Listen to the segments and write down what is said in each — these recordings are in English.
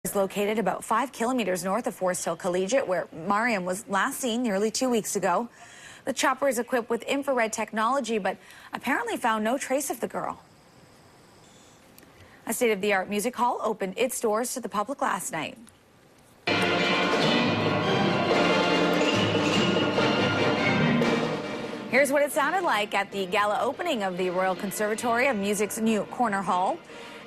Is located about 5 kilometers north of Forest Hill Collegiate, where Mariam was last seen nearly 2 weeks ago. The chopper is equipped with infrared technology, but apparently found no trace of the girl. A state-of-the-art music hall opened its doors to the public last night. Here's what it sounded like at the gala opening of the Royal Conservatory of Music's new Corner Hall.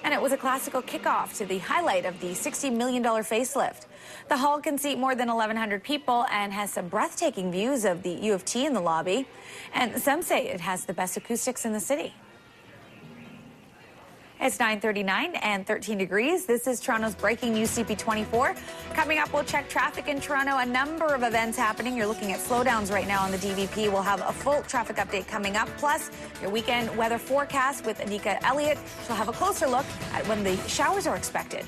And it was a classical kickoff to the highlight of the $60 million facelift. The hall can seat more than 1,100 people and has some breathtaking views of the U of T in the lobby. And some say it has the best acoustics in the city. It's 9:39 and 13 degrees. This is Toronto's breaking news, CP24. Coming up, we'll check traffic in Toronto. A number of events happening. You're looking at slowdowns right now on the DVP. We'll have a full traffic update coming up. Plus, your weekend weather forecast with Anika Elliott. She'll have a closer look at when the showers are expected.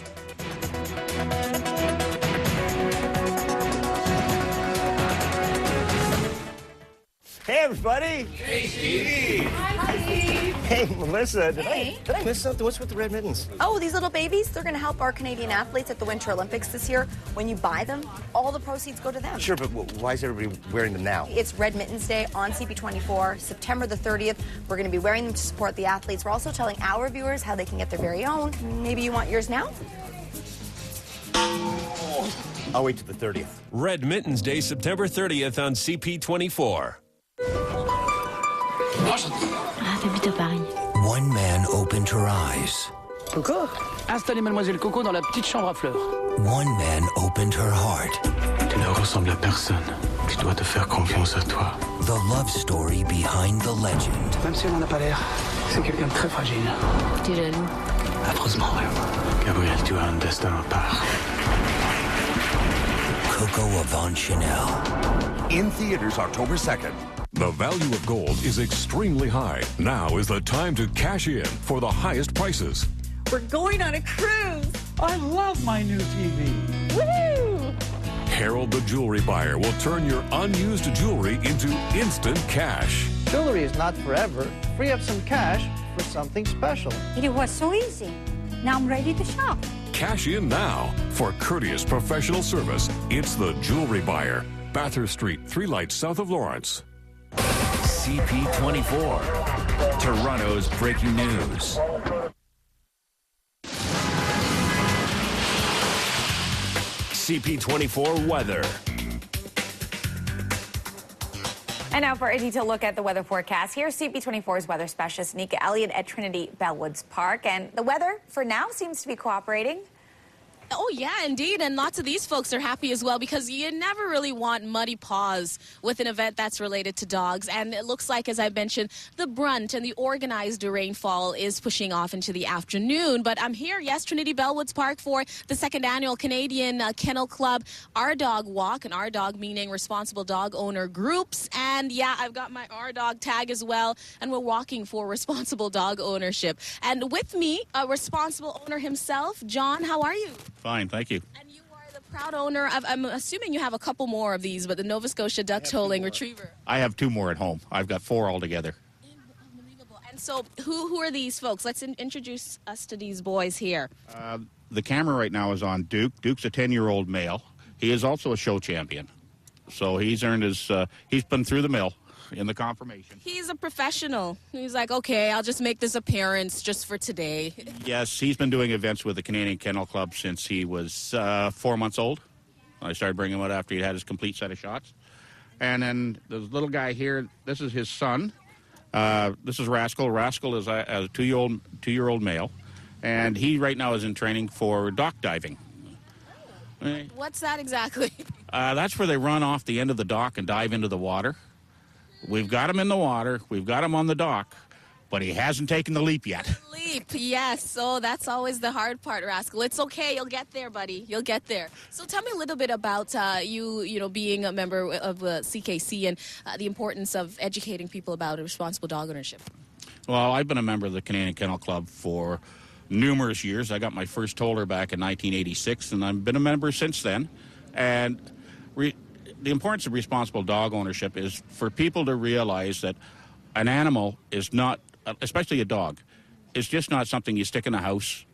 Hey, everybody. Hey, Steve. Hi, Steve. Hey, Melissa. Hey. Did I miss something? What's with the red mittens? Oh, these little babies, they're going to help our Canadian athletes at the Winter Olympics this year. When you buy them, all the proceeds go to them. Sure, but why is everybody wearing them now? It's Red Mittens Day on CP24, September the 30th. We're going to be wearing them to support the athletes. We're also telling our viewers how they can get their very own. Maybe you want yours now? I'll wait till the 30th. Red Mittens Day, September 30th on CP24. Ah, t'habites à Paris. One man opened her eyes. Coco, installez Mademoiselle Coco dans la petite chambre à fleurs. One man opened her heart. Tu ne ressembles à personne. Tu dois te faire confiance à toi. The love story behind the legend. Même si elle n'en a pas l'air, c'est quelqu'un de très fragile. T'es jaloux? Affreusement vrai. Gabriel, tu as un destin à part. Coco Avant Chanel. In theaters October 2nd. The value of gold is extremely high. Now is the time to cash in for the highest prices. We're going on a cruise. I love my new TV. Woohoo! Harold the Jewelry Buyer will turn your unused jewelry into instant cash. Jewelry is not forever. Free up some cash for something special. It was so easy. Now I'm ready to shop. Cash in now for courteous professional service. It's the Jewelry Buyer. Bathurst Street, 3 Lights south of Lawrence. CP24, Toronto's breaking news. CP24 weather. And now for a detailed look at the weather forecast. Here's CP24's weather specialist, Anika Elliott at Trinity Bellwoods Park. And the weather, for now, seems to be cooperating. Oh, yeah, indeed. And lots of these folks are happy as well because you never really want muddy paws with an event that's related to dogs. And it looks like, as I mentioned, the brunt and the organized rainfall is pushing off into the afternoon. But I'm here, yes, Trinity Bellwoods Park for the 2nd annual Canadian Kennel Club Our Dog Walk, and Our Dog meaning responsible dog owner groups. And yeah, I've got my Our Dog tag as well, and we're walking for responsible dog ownership. And with me, a responsible owner himself, John, how are you? Fine, thank you. And you are the proud owner of, I'm assuming you have a couple more of these, but the Nova Scotia Duck-Tolling Retriever. I have 2 more at home. I've got 4 altogether. Unbelievable. And so who are these folks? Let's introduce us to these boys here. The camera right now is on Duke. Duke's a 10-year-old male. He is also a show champion. So he's earned his, he's been through the mill in the confirmation. He's a professional. He's like, okay, I'll just make this appearance just for today. Yes, he's been doing events with the Canadian Kennel Club since he was 4 months old. I started bringing him out after he'd had his complete set of shots. And then the little guy here, this is his son. This is Rascal. Rascal is a 2-year-old male. And he right now is in training for dock diving. What's that exactly? That's where they run off the end of the dock and dive into the water. We've got him in the water. We've got him on the dock, but he hasn't taken the leap yet. Leap, yes. So that's always the hard part, Rascal. It's okay. You'll get there, buddy. You'll get there. So tell me a little bit about you know, being a member of CKC and the importance of educating people about responsible dog ownership. Well, I've been a member of the Canadian Kennel Club for numerous years. I got my first toller back in 1986, and I've been a member since then. And the importance of responsible dog ownership is for people to realize that an animal is not, especially a dog, is just not something you stick in a house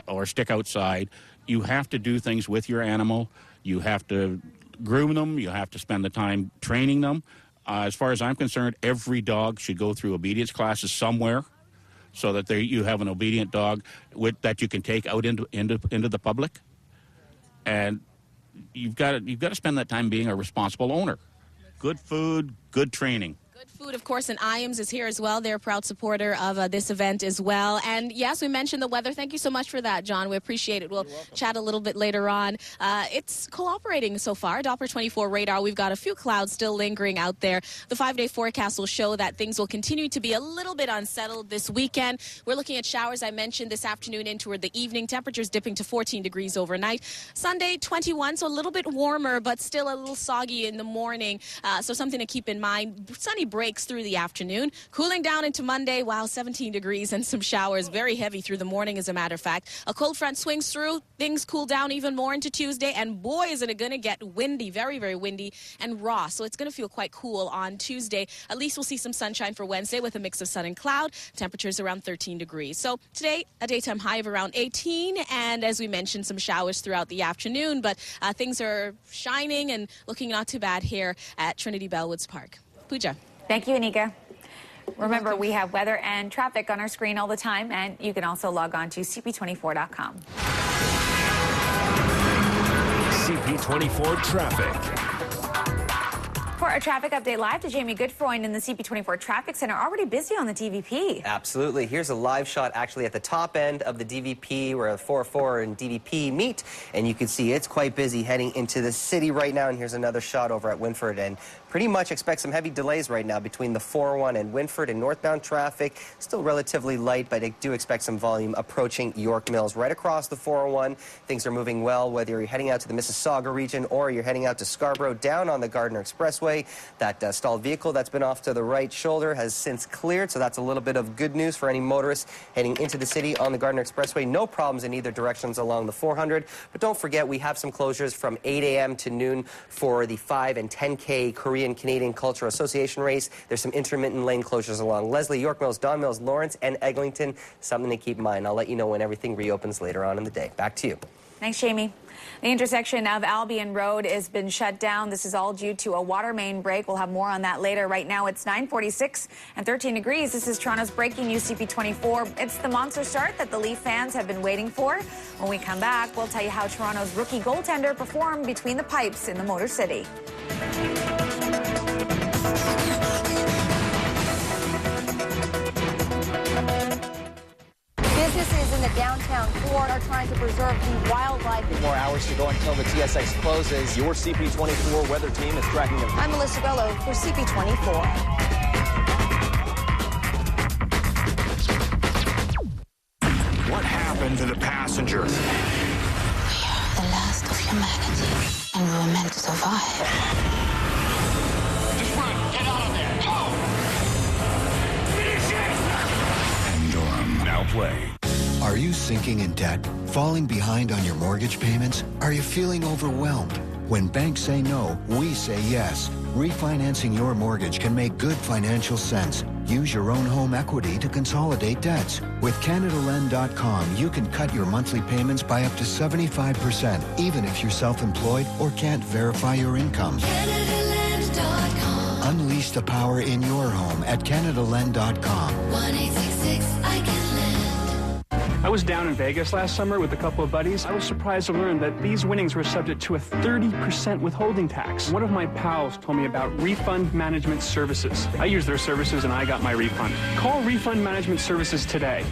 or stick outside. you have to do things with your animal. You have to groom them. You have to spend the time training them. As far as I'm concerned, every dog should go through obedience classes somewhere, so that you have an obedient dog that you can take out into the public. And you've got to spend that time being a responsible owner. Good food, good training. Good food, of course, and IAMS is here as well. They're a proud supporter of this event as well. And yes, we mentioned the weather. Thank you so much for that, John. We appreciate it. We'll chat a little bit later on. It's cooperating so far. Doppler 24 radar, we've got a few clouds still lingering out there. The 5-day forecast will show that things will continue to be a little bit unsettled this weekend. We're looking at showers, I mentioned, this afternoon into the evening. Temperatures dipping to 14 degrees overnight. Sunday, 21, so a little bit warmer, but still a little soggy in the morning. So something to keep in mind. Sunny breaks through the afternoon, cooling down into Monday. Wow, 17 degrees and some showers, very heavy through the morning, as a matter of fact. A cold front swings through, things cool down even more into Tuesday, and boy, is it going to get windy, very, very windy and raw. So it's going to feel quite cool on Tuesday. At least we'll see some sunshine for Wednesday with a mix of sun and cloud. Temperatures around 13 degrees. So today, a daytime high of around 18, and as we mentioned, some showers throughout the afternoon, but things are shining and looking not too bad here at Trinity Bellwoods Park. Pooja. Thank you, Anika. Remember, we have weather and traffic on our screen all the time, and you can also log on to CP24.com. CP24 Traffic. For a traffic update live to Jamie Goodfreund in the CP24 Traffic Center, already busy on the DVP. Absolutely. Here's a live shot actually at the top end of the DVP where 404 and DVP meet, and you can see it's quite busy heading into the city right now. And here's another shot over at Winford, and pretty much expect some heavy delays right now between the 401 and Winford, and northbound traffic still relatively light, but I do expect some volume approaching York Mills. Right across the 401, things are moving well, whether you're heading out to the Mississauga region or you're heading out to Scarborough. Down on the Gardiner Expressway, that stalled vehicle that's been off to the right shoulder has since cleared, so that's a little bit of good news for any motorists heading into the city on the Gardiner Expressway. No problems in either directions along the 400, but don't forget we have some closures from 8 a.m. to noon for the 5 and 10K Korean-Canadian Culture Association race. There's some intermittent lane closures along Leslie, York Mills, Don Mills, Lawrence, and Eglinton. Something to keep in mind. I'll let you know when everything reopens later on in the day. Back to you. Thanks, Jamie. The intersection of Albion Road has been shut down. This is all due to a water main break. We'll have more on that later. Right now, it's 9:46 and 13 degrees. This is Toronto's breaking news, CP24. It's the monster start that the Leaf fans have been waiting for. When we come back, we'll tell you how Toronto's rookie goaltender performed between the pipes in the Motor City. Businesses in the downtown core are trying to preserve the wildlife. More hours to go until the TSX closes. Your CP24 weather team is tracking them. I'm Melissa Bello for CP24. What happened to the passenger? We are the last of humanity, and we were meant to survive. Just run! Get out of there! Go! Finish it! And Durham now play. Are you sinking in debt? Falling behind on your mortgage payments? Are you feeling overwhelmed? When banks say no, we say yes. Refinancing your mortgage can make good financial sense. Use your own home equity to consolidate debts. With CanadaLand.com, you can cut your monthly payments by up to 75%, even if you're self-employed or can't verify your income. CanadaLand.com. Unleash the power in your home at CanadaLand.com. 1-866-I-CAN-LAND. I was down in Vegas last summer with a couple of buddies. I was surprised to learn that these winnings were subject to a 30% withholding tax. One of my pals told me about Refund Management Services. I used their services and I got my refund. Call Refund Management Services today.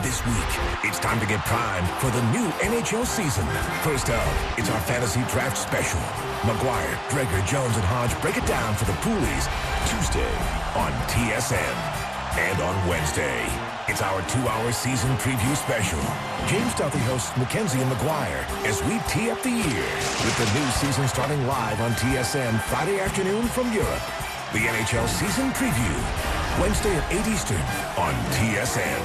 This week, it's time to get primed for the new NHL season. First up, it's our fantasy draft special. McGuire, Dreger, Jones, and Hodge break it down for the Poolies Tuesday on TSN. And on Wednesday, it's our 2-hour season preview special. James Duffy hosts Mackenzie and McGuire as we tee up the year with the new season starting live on TSN Friday afternoon from Europe. The NHL season preview, Wednesday at 8 Eastern on TSN.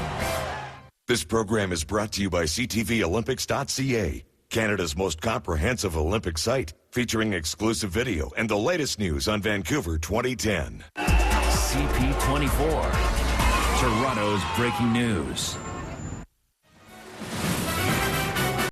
This program is brought to you by CTVOlympics.ca, Canada's most comprehensive Olympic site, featuring exclusive video and the latest news on Vancouver 2010. CP24, Toronto's breaking news.